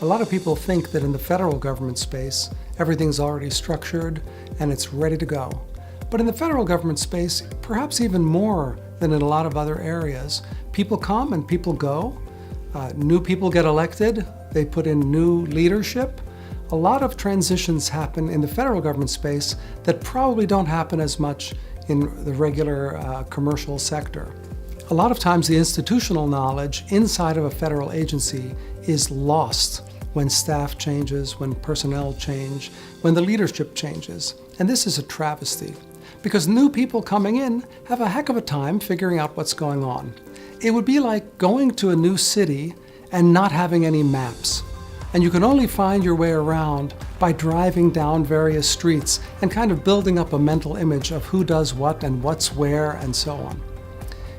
A lot of people think that in the federal government space, everything's already structured and it's ready to go. But in the federal government space, perhaps even more than in a lot of other areas, people come and people go. New people get elected, they put in new leadership. A lot of transitions happen in the federal government space that probably don't happen as much in the regular commercial sector. A lot of times the institutional knowledge inside of a federal agency is lost when staff changes, when personnel change, when the leadership changes. And this is a travesty, because new people coming in have a heck of a time figuring out what's going on. It would be like going to a new city and not having any maps. And you can only find your way around by driving down various streets and kind of building up a mental image of who does what and what's where and so on.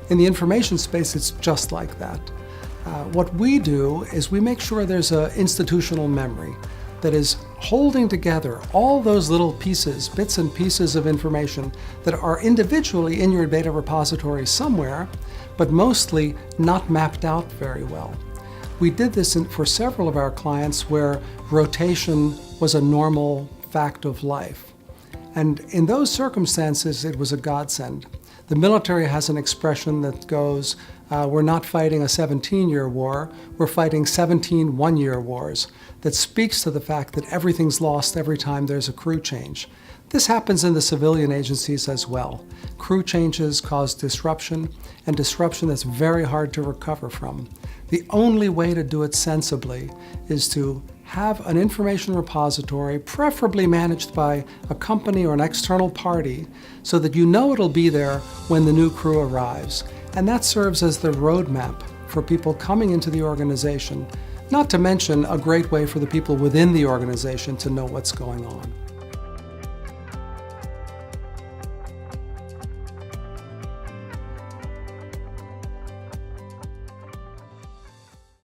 In the information space, it's just like that. What we do is we make sure there's an institutional memory that is holding together all those little pieces, bits and pieces of information that are individually in your data repository somewhere, but mostly not mapped out very well. We did this for several of our clients where rotation was a normal fact of life. And in those circumstances, it was a godsend. The military has an expression that goes, we're not fighting a 17-year war, we're fighting 17 one-year wars. That speaks to the fact that everything's lost every time there's a crew change. This happens in the civilian agencies as well. Crew changes cause disruption, and disruption that's very hard to recover from. The only way to do it sensibly is to have an information repository, preferably managed by a company or an external party, so that you know it'll be there when the new crew arrives. And that serves as the roadmap for people coming into the organization, not to mention a great way for the people within the organization to know what's going on.